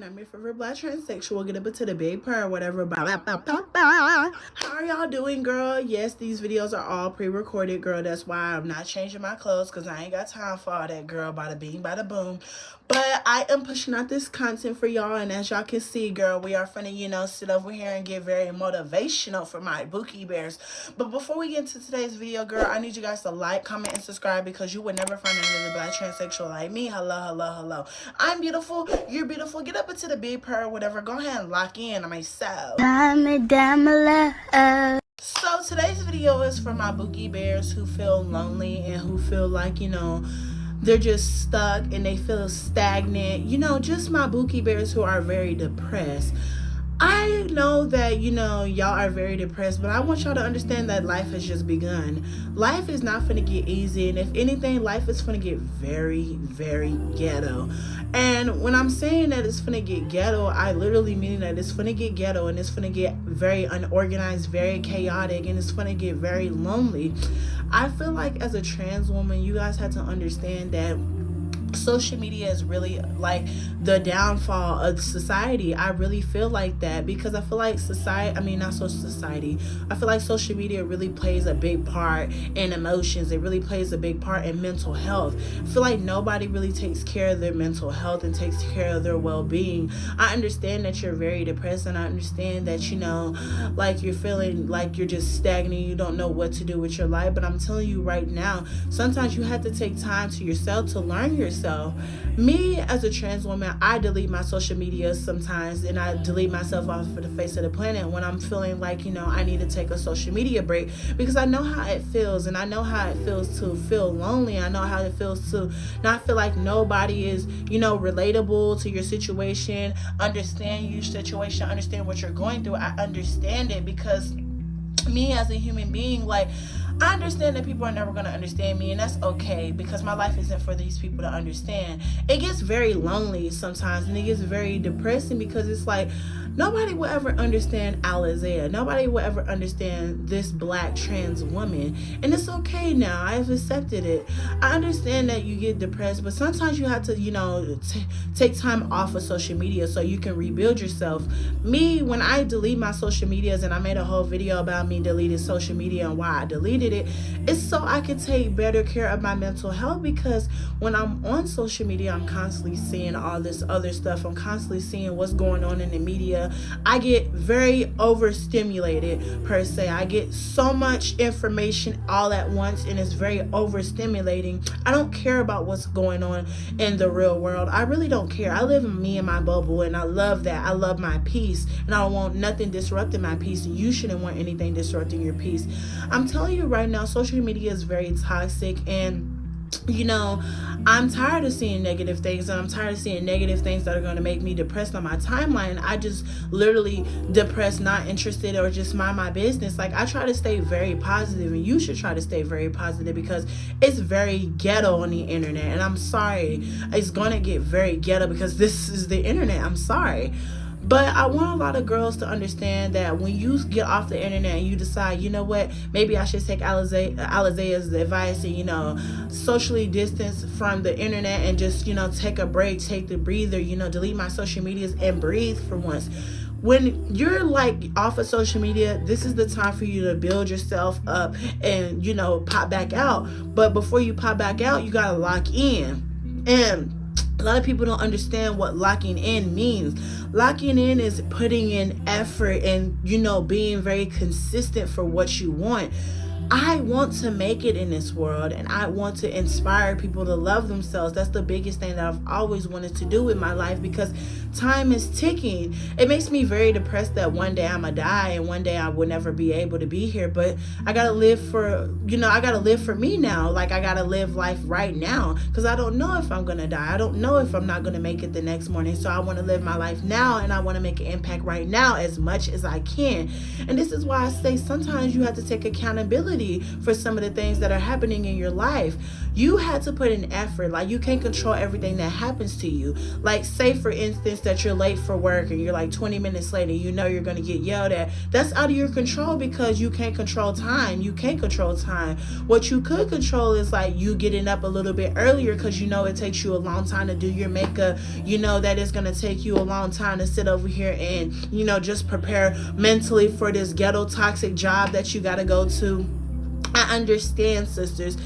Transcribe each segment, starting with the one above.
I'm your favorite black transsexual. Get up into the big purr, whatever. How are y'all doing, girl? Yes, these videos are all pre-recorded, girl. That's why I'm not changing my clothes, because I ain't got time for all that, girl. Bada bing, bada boom. But I am pushing out this content for y'all, and as y'all can see, girl, we are finna, sit over here and get very motivational for my Bookie Bears. But before we get into today's video, girl, I need you guys to like, comment, and subscribe, because you would never find another black transsexual like me. Hello. I'm beautiful. You're beautiful. Get up into the big purr, whatever. Go ahead and lock in on myself. So today's video is for my Bookie Bears who feel lonely and who feel like, they're just stuck and they feel stagnant. Just my Bookie Bears who are very depressed. I know that, y'all are very depressed, but I want y'all to understand that life has just begun. Life is not finna get easy, and if anything, life is finna get very, very ghetto. And when I'm saying that it's finna get ghetto, I literally mean that it's finna get ghetto, and it's finna get very unorganized, very chaotic, and it's finna get very lonely. I feel like as a trans woman, you guys have to understand that social media is really like the downfall of society. I really feel like that, because I feel like I feel like social media really plays a big part in emotions. It really plays a big part in mental health. I feel like nobody really takes care of their mental health and takes care of their well-being. I understand that you're very depressed, and I understand that like you're feeling like you're just stagnant, you don't know what to do with your life. But I'm telling you right now, sometimes you have to take time to yourself to learn yourself. Me as a trans woman, I delete my social media sometimes, and I delete myself off of the face of the planet when I'm feeling like I need to take a social media break, because I know how it feels, and I know how it feels to feel lonely. I know how it feels to not feel like nobody is relatable to your situation, understand your situation, understand what you're going through. I understand it, because me as a human being, like, I understand that people are never going to understand me, and that's okay, because my life isn't for these people to understand. It gets very lonely sometimes, and it gets very depressing, because it's like nobody will ever understand Alizea. Nobody will ever understand this black trans woman, and it's okay now. I've accepted it. I understand that you get depressed, but sometimes you have to, take time off of social media so you can rebuild yourself. Me, when I delete my social medias, and I made a whole video about me deleting social media and why I deleted it, it's so I can take better care of my mental health, because when I'm on social media, I'm constantly seeing all this other stuff. I'm constantly seeing what's going on in the media. I get very overstimulated, per se. I get so much information all at once, and it's very overstimulating. I don't care about what's going on in the real world. I really don't care. I live in me and my bubble, and I love that. I love my peace, and I don't want nothing disrupting my peace, and you shouldn't want anything disrupting your peace. I'm telling you right now, social media is very toxic, and I'm tired of seeing negative things, and I'm tired of seeing negative things that are going to make me depressed on my timeline. I just literally depressed, not interested, or just mind my business. Like, I try to stay very positive, and you should try to stay very positive, because it's very ghetto on the internet, and I'm sorry, it's going to get very ghetto because this is the internet. I'm sorry. But I want a lot of girls to understand that when you get off the internet and you decide, what, maybe I should take Alizea's advice and, socially distance from the internet and just, take a break, take the breather, delete my social medias and breathe for once. When you're like off of social media, this is the time for you to build yourself up and, pop back out. But before you pop back out, you got to lock in. And a lot of people don't understand what locking in means. Locking in is putting in effort and, being very consistent for what you want. I want to make it in this world, and I want to inspire people to love themselves. That's the biggest thing that I've always wanted to do in my life, because time is ticking. It makes me very depressed that one day I'm gonna die and one day I will never be able to be here. But I gotta live for, I gotta live for me now. Like, I gotta live life right now, because I don't know if I'm gonna die. I don't know if I'm not gonna make it the next morning. So I want to live my life now, and I want to make an impact right now as much as I can. And this is why I say sometimes you have to take accountability. accountability for some of the things that are happening in your life. You had to put in effort. Like, you can't control everything that happens to you. Like, say for instance that you're late for work and you're like 20 minutes late and you know you're going to get yelled at. That's out of your control because you can't control time. You can't control time. What you could control is like you getting up a little bit earlier because you know it takes you a long time to do your makeup. You know that it's going to take you a long time to sit over here and, you know, just prepare mentally for this ghetto toxic job that you got to go to. I understand, sisters.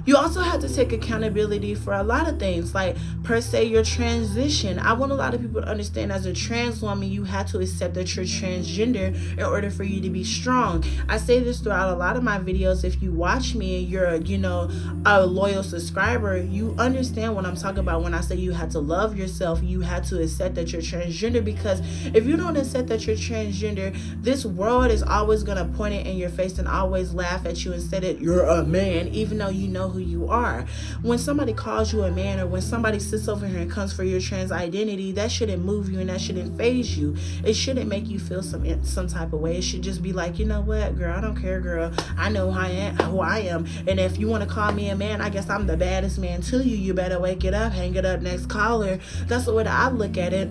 You also have to take accountability for a lot of things, like per se your transition. I want a lot of people to understand, as a trans woman, you have to accept that you're transgender in order for you to be strong. I say this throughout a lot of my videos. If you watch me and you're, you know, a loyal subscriber, you understand what I'm talking about when I say you have to love yourself. You have to accept that you're transgender, because if you don't accept that you're transgender, this world is always going to point it in your face and always laugh at you and say that you're a man, even though you know who you are. When somebody calls you a man, or when somebody sits over here and comes for your trans identity, that shouldn't move you and that shouldn't faze you. It shouldn't make you feel some type of way. It should just be like, you know what, girl, I don't care, girl. I know who I am. And if you want to call me a man, I guess I'm the baddest man to you. You better wake it up, hang it up, next caller. That's the way that I look at it.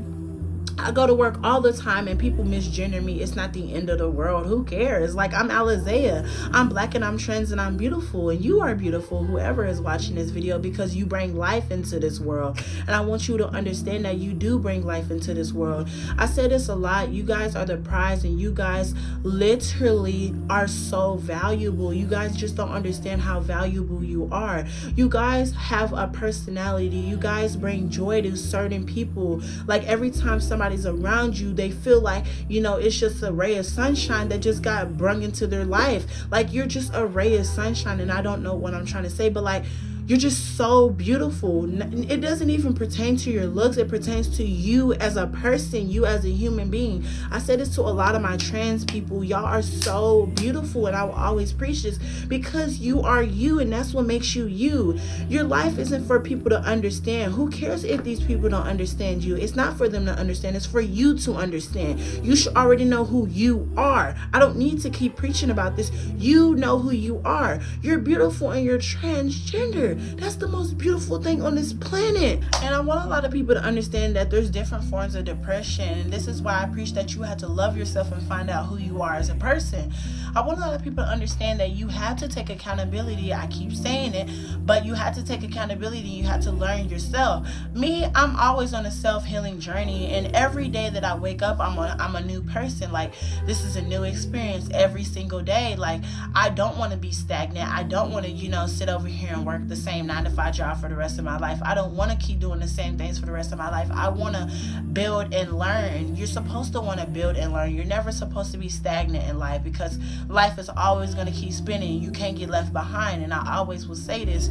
I go to work all the time and people misgender me. It's not the end of the world. Who cares? Like, I'm Alizea. I'm black and I'm trans and I'm beautiful. And you are beautiful, whoever is watching this video, because you bring life into this world. And I want you to understand that you do bring life into this world. I say this a lot. You guys are the prize, and you guys literally are so valuable. You guys just don't understand how valuable you are. You guys have a personality. You guys bring joy to certain people. Like, every time somebody's around you, they feel like, you know, it's just a ray of sunshine that just got brung into their life. Like, you're just a ray of sunshine, and I don't know what I'm trying to say, but like, you're just so beautiful. It doesn't even pertain to your looks. It pertains to you as a person, you as a human being. I say this to a lot of my trans people. Y'all are so beautiful, and I will always preach this, because you are you, and that's what makes you you. Your life isn't for people to understand. Who cares if these people don't understand you? It's not for them to understand. It's for you to understand. You should already know who you are. I don't need to keep preaching about this. You know who you are. You're beautiful and you're transgender. That's the most beautiful thing on this planet. And I want a lot of people to understand that there's different forms of depression. And this is why I preach that you have to love yourself and find out who you are as a person. I want a lot of people to understand that you have to take accountability. I keep saying it, but you have to take accountability. You have to learn yourself. Me, I'm always on a self-healing journey, and every day that I wake up, I'm a new person. Like, this is a new experience every single day. Like, I don't want to be stagnant. I don't want to, you know, sit over here and work the same 9-to-5 job for the rest of my life. I don't want to keep doing the same things for the rest of my life. I want to build and learn. You're supposed to want to build and learn. You're never supposed to be stagnant in life, because life is always going to keep spinning. You can't get left behind. And I always will say this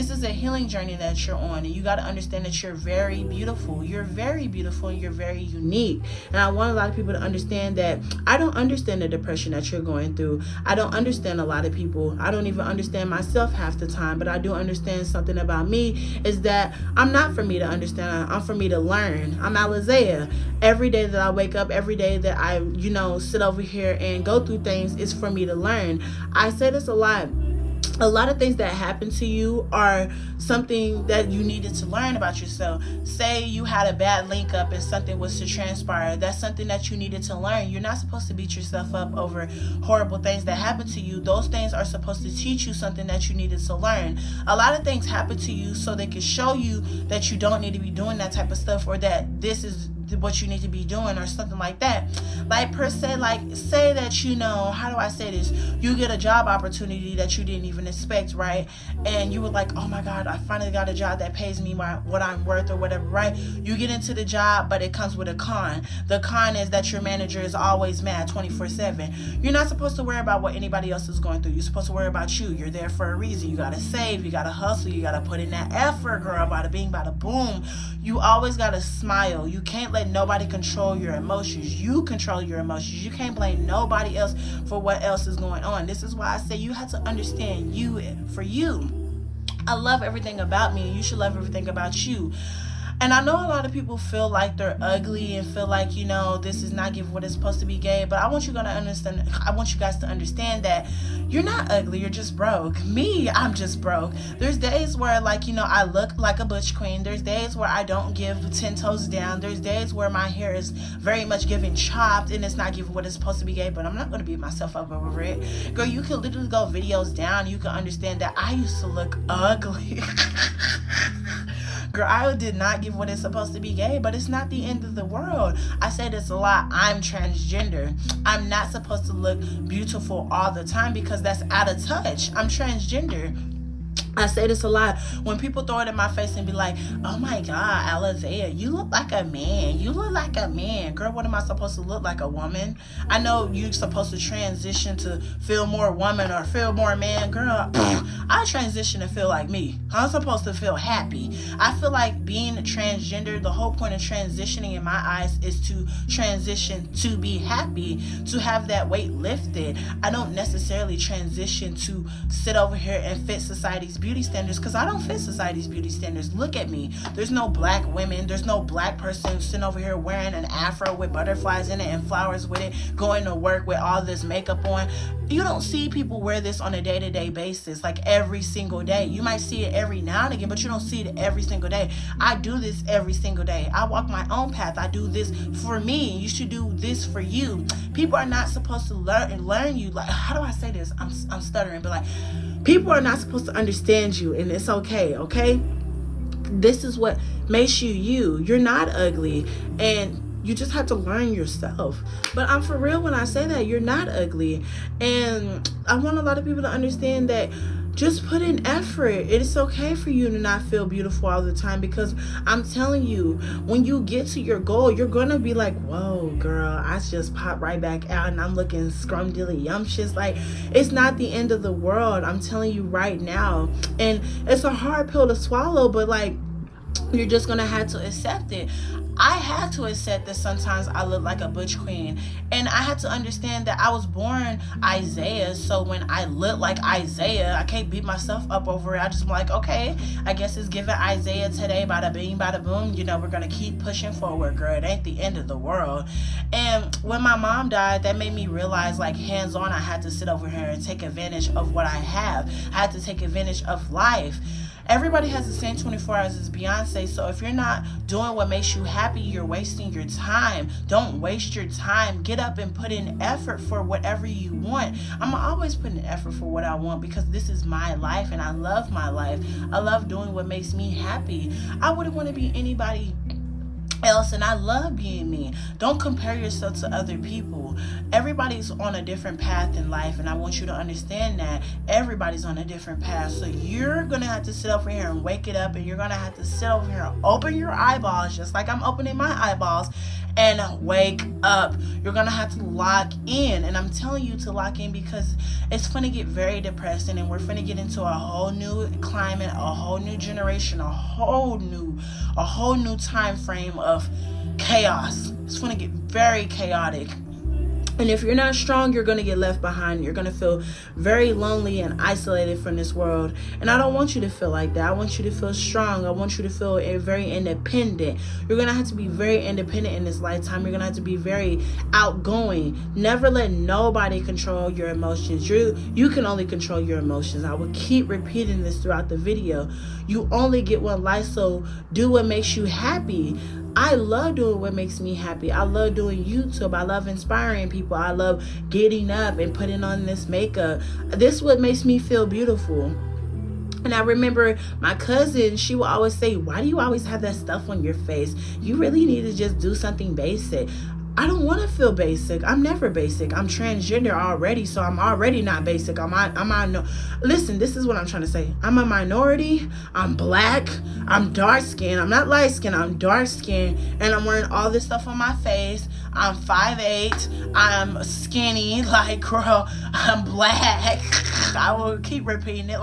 is a healing journey that you're on, and you got to understand that you're very beautiful. You're very beautiful, and you're very unique. And I want a lot of people to understand that I don't understand the depression that you're going through. I don't understand a lot of people. I don't even understand myself half the time, but I do understand something about me, is that I'm not for me to understand. I'm for me to learn. I'm Alizea. Every day that I wake up, every day that I, you know, sit over here and go through things, is for me to learn. I say this a lot. A lot of things that happen to you are something that you needed to learn about yourself. Say you had a bad link up and something was to transpire. That's something that you needed to learn. You're not supposed to beat yourself up over horrible things that happen to you. Those things are supposed to teach you something that you needed to learn. A lot of things happen to you so they can show you that you don't need to be doing that type of stuff, or that this is what you need to be doing, or something like that. Like, per se, like, say that, you know, how do I say this? You get a job opportunity that you didn't even expect, right? And you were like, oh my God, I finally got a job that pays me what I'm worth, or whatever, right? You get into the job, but it comes with a con. The con is that your manager is always mad 24/7. You're not supposed to worry about what anybody else is going through. You're supposed to worry about you. You're there for a reason. You gotta save, you gotta hustle, you gotta put in that effort, girl. Bada bing, bada boom. You always gotta smile. You can't let nobody control your emotions. You control your emotions. You can't blame nobody else for what else is going on. This is why I say you have to understand you for you. I love everything about me, and you should love everything about you. And I know a lot of people feel like they're ugly and feel like, this is not giving what it's supposed to be gay. But I want you guys to understand that you're not ugly, you're just broke. Me, I'm just broke. There's days where, I look like a butch queen. There's days where I don't give 10 toes down. There's days where my hair is very much giving chopped and it's not giving what it's supposed to be gay, but I'm not going to beat myself up over it. Girl, you can literally go videos down. You can understand that I used to look ugly. Girl, I did not give what it's supposed to be gay, but it's not the end of the world. I say this a lot. I'm transgender. I'm not supposed to look beautiful all the time because that's out of touch. I'm transgender. I say this a lot when people throw it in my face and be like, oh my God, Alizea, you look like a man. You look like a man. Girl, what am I supposed to look like, a woman? I know you're supposed to transition to feel more woman or feel more man. Girl, I transition to feel like me. I'm supposed to feel happy. I feel like being transgender, the whole point of transitioning in my eyes is to transition to be happy, to have that weight lifted. I don't necessarily transition to sit over here and fit society's beauty standards, because I don't fit society's beauty standards. Look at me. There's no black women. There's no black person sitting over here wearing an afro with butterflies in it and flowers with it, going to work with all this makeup on. You don't see people wear this on a day-to-day basis, like every single day. You might see it every now and again, but you don't see it every single day. I do this every single day. I walk my own path. I do this for me. You should do this for you. People are not supposed to learn you. Like, how do I say this? I'm stuttering, but people are not supposed to understand you, and it's okay? This is what makes you you. You're not ugly, and you just have to learn yourself. But I'm for real when I say that. You're not ugly, and I want a lot of people to understand that. Just put in effort. It's okay for you to not feel beautiful all the time, because I'm telling you, when you get to your goal, you're going to be like, whoa, girl, I just popped right back out and I'm looking scrumdiddlyumptious. Like, it's not the end of the world. I'm telling you right now. And it's a hard pill to swallow, but you're just going to have to accept it. I had to accept that sometimes I look like a butch queen, and I had to understand that I was born Isaiah. So when I look like Isaiah, I can't beat myself up over it. I just am like, okay, I guess it's giving Isaiah today, bada bing, bada boom. We're gonna keep pushing forward, girl. It ain't the end of the world. And when my mom died, that made me realize, hands on, I had to sit over here and take advantage of what I have. I had to take advantage of life. Everybody has the same 24 hours as Beyonce, so if you're not doing what makes you happy, you're wasting your time. Don't waste your time. Get up and put in effort for whatever you want. I'm always putting in effort for what I want, because this is my life and I love my life. I love doing what makes me happy. I wouldn't want to be anybody else, and I love being me. Don't compare yourself to other people. Everybody's on a different path in life, and I want you to understand that everybody's on a different path. So you're gonna have to sit over here and wake it up, and you're gonna have to sit over here and open your eyeballs, just like I'm opening my eyeballs, and wake up. You're gonna have to lock in, and I'm telling you to lock in, because it's gonna get very depressing, and we're gonna get into a whole new climate, a whole new generation, a whole new time frame of chaos. It's gonna get very chaotic. And if you're not strong, you're going to get left behind. You're going to feel very lonely and isolated from this world. And I don't want you to feel like that. I want you to feel strong. I want you to feel very independent. You're going to have to be very independent in this lifetime. You're going to have to be very outgoing. Never let nobody control your emotions. You can only control your emotions. I will keep repeating this throughout the video. You only get one life, so do what makes you happy. I love doing what makes me happy. I love doing YouTube. I love inspiring people. I love getting up and putting on this makeup. This is what makes me feel beautiful. And I remember my cousin, she would always say, why do you always have that stuff on your face? You really need to just do something basic. I don't want to feel basic. I'm never basic. I'm transgender already, so I'm already not basic. Listen, this is what I'm trying to say. I'm a minority. I'm black. I'm dark skinned. I'm not light skinned. I'm dark skinned, and I'm wearing all this stuff on my face. I'm 5'8". I'm skinny. Girl, I'm black. I will keep repeating it.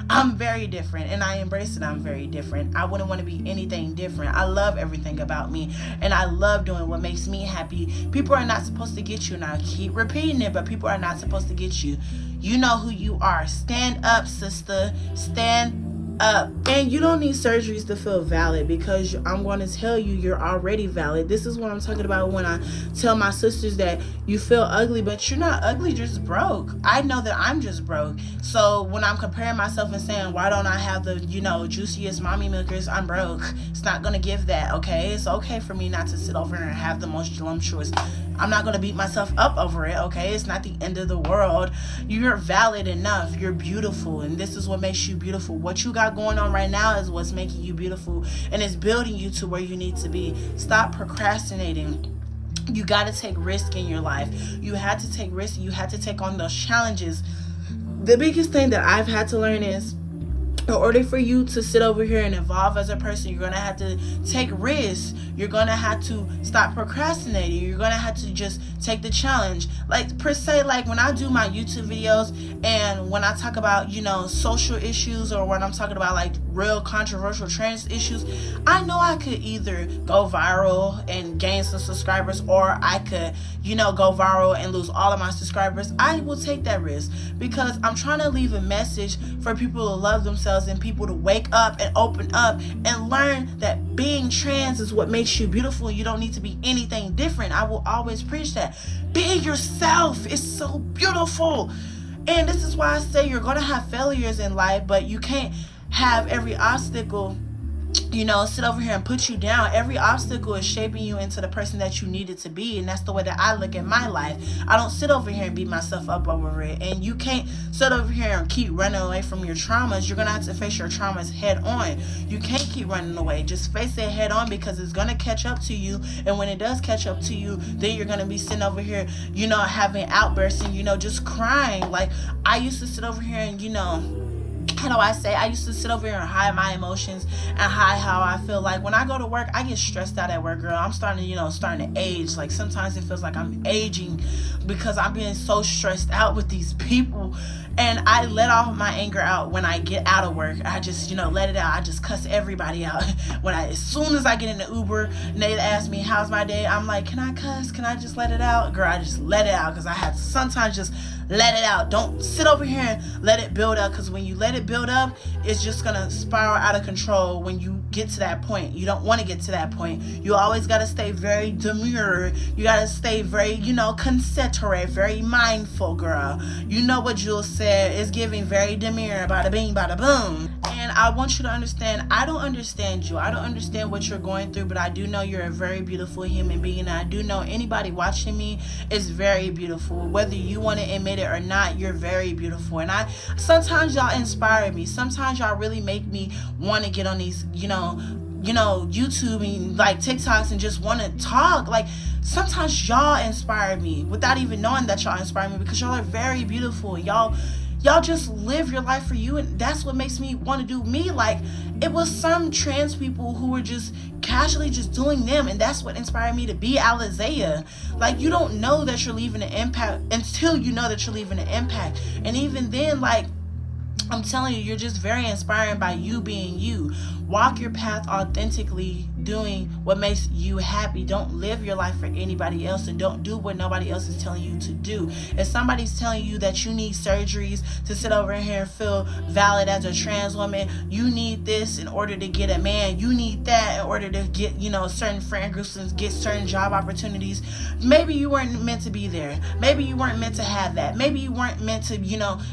I'm very different, and I embrace it. I'm very different. I wouldn't want to be anything different. I love everything about me, and I love doing what makes me happy. People are not supposed to get you, and I keep repeating it, but people are not supposed to get you. You know who you are. Stand up, sister. Stand And you don't need surgeries to feel valid, because I'm going to tell you, you're already valid. This is what I'm talking about when I tell my sisters that you feel ugly, but you're not ugly, you're just broke. I know that I'm just broke. So when I'm comparing myself and saying, why don't I have the, juiciest mommy milkers, I'm broke. It's not going to give that, okay? It's okay for me not to sit over here and have the most voluptuous. I'm not going to beat myself up over it, okay? It's not the end of the world. You're valid enough. You're beautiful, and this is what makes you beautiful. What you got going on right now is what's making you beautiful, and it's building you to where you need to be. Stop procrastinating. You got to take risk in your life. You had to take risk. You had to take on those challenges. The biggest thing that I've had to learn is, in order for you to sit over here and evolve as a person, you're going to have to take risks. You're going to have to stop procrastinating. You're going to have to just take the challenge. Like, per se, like when I do my YouTube videos and when I talk about, social issues, or when I'm talking about like real controversial trans issues, I know I could either go viral and gain some subscribers, or I could, go viral and lose all of my subscribers. I will take that risk because I'm trying to leave a message for people to love themselves and people to wake up and open up and learn that being trans is what makes you beautiful. You don't need to be anything different. I will always preach that. Be yourself. It's so beautiful. And this is why I say you're going to have failures in life, but you can't have every obstacle sit over here and put you down. Every obstacle is shaping you into the person that you needed to be, and that's the way that I look at my life. I don't sit over here and beat myself up over it, and you can't sit over here and keep running away from your traumas. You're going to have to face your traumas head on. You can't keep running away. Just face it head on, because it's going to catch up to you, and when it does catch up to you, then you're going to be sitting over here, having outbursts and, just crying. Like, I used to sit over here and, I used to sit over here and hide my emotions and hide how I feel. Like, when I go to work, I get stressed out at work, girl. I'm starting to age. Like, sometimes it feels like I'm aging because I'm being so stressed out with these people. And I let all my anger out when I get out of work. I just, let it out. I just cuss everybody out. As soon as I get in the Uber and they ask me, how's my day? I'm like, can I cuss? Can I just let it out? Girl, I just let it out, because I have to sometimes just let it out. Don't sit over here and let it build up, because when you let it build up, it's just going to spiral out of control when you get to that point. You don't want to get to that point. You always got to stay very demure. You got to stay very, considerate, very mindful, girl. You know what Jules said. It's giving very demure, bada bing, bada boom. And I want you to understand, I don't understand you. I don't understand what you're going through, but I do know you're a very beautiful human being. And I do know anybody watching me is very beautiful. Whether you want to admit it or not, you're very beautiful. And sometimes y'all inspire me. Sometimes y'all really make me want to get on these, YouTube and like TikToks and just want to talk. Like, sometimes y'all inspire me without even knowing that y'all inspire me, because y'all are very beautiful. Y'all just live your life for you, and that's what makes me want to do me. Like, it was some trans people who were just casually just doing them, and that's what inspired me to be Alizea. Like, you don't know that you're leaving an impact until you know that you're leaving an impact. And even then, like, I'm telling you, you're just very inspiring by you being you. Walk your path authentically, doing what makes you happy. Don't live your life for anybody else, and don't do what nobody else is telling you to do. If somebody's telling you that you need surgeries to sit over here and feel valid as a trans woman, you need this in order to get a man, you need that in order to get, certain friend groups and get certain job opportunities. Maybe you weren't meant to be there. Maybe you weren't meant to have that. Maybe you weren't meant to,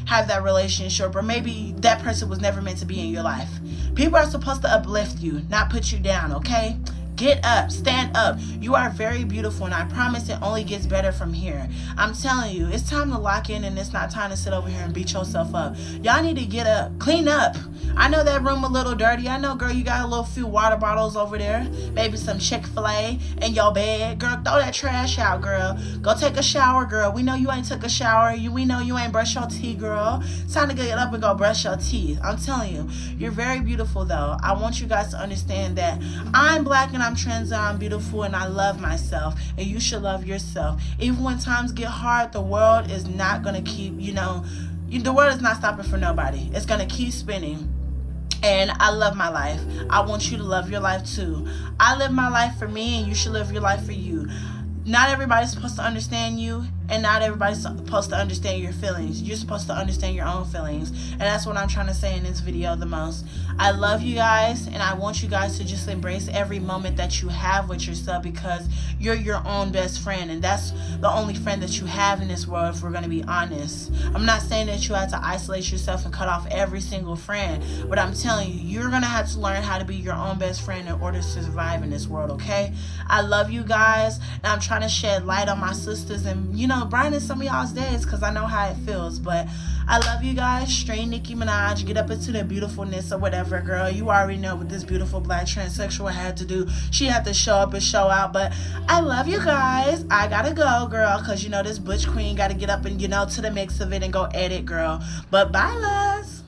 have that relationship, or maybe that person was never meant to be in your life. People are supposed to uplift you, not put you down, okay? Get up, stand up. You are very beautiful, and I promise it only gets better from here. I'm telling you, it's time to lock in, and it's not time to sit over here and beat yourself up. Y'all need to get up, clean up. I know that room a little dirty. I know, girl, you got a little few water bottles over there, maybe some Chick-fil-A in your bed. Girl, throw that trash out, girl. Go take a shower, girl. We know you ain't took a shower. We know you ain't brushed your teeth, girl. It's time to get up and go brush your teeth. I'm telling you, you're very beautiful, though. I want you guys to understand that I'm black and I'm trans and I'm beautiful, and I love myself, and you should love yourself. Even when times get hard, the world is not going to keep, the world is not stopping for nobody. It's going to keep spinning. And I love my life. I want you to love your life too. I live my life for me, and you should live your life for you. Not everybody's supposed to understand you, And not everybody's supposed to understand your feelings. You're supposed to understand your own feelings. And that's what I'm trying to say in this video the most. I love you guys, and I want you guys to just embrace every moment that you have with yourself, because you're your own best friend, and that's the only friend that you have in this world, if we're going to be honest. I'm not saying that you have to isolate yourself and cut off every single friend, but I'm telling you, you're going to have to learn how to be your own best friend in order to survive in this world, okay? I love you guys, and I'm trying to shed light on my sisters and, brighten some of y'all's days, because I know how it feels. But I love you guys. Straight Nicki Minaj, get up into the beautifulness or whatever, girl. You already know what this beautiful black transsexual had to do. She had to show up and show out. But I love you guys. I gotta go, girl, because this butch queen gotta get up and to the mix of it and go edit, girl. But bye, loves.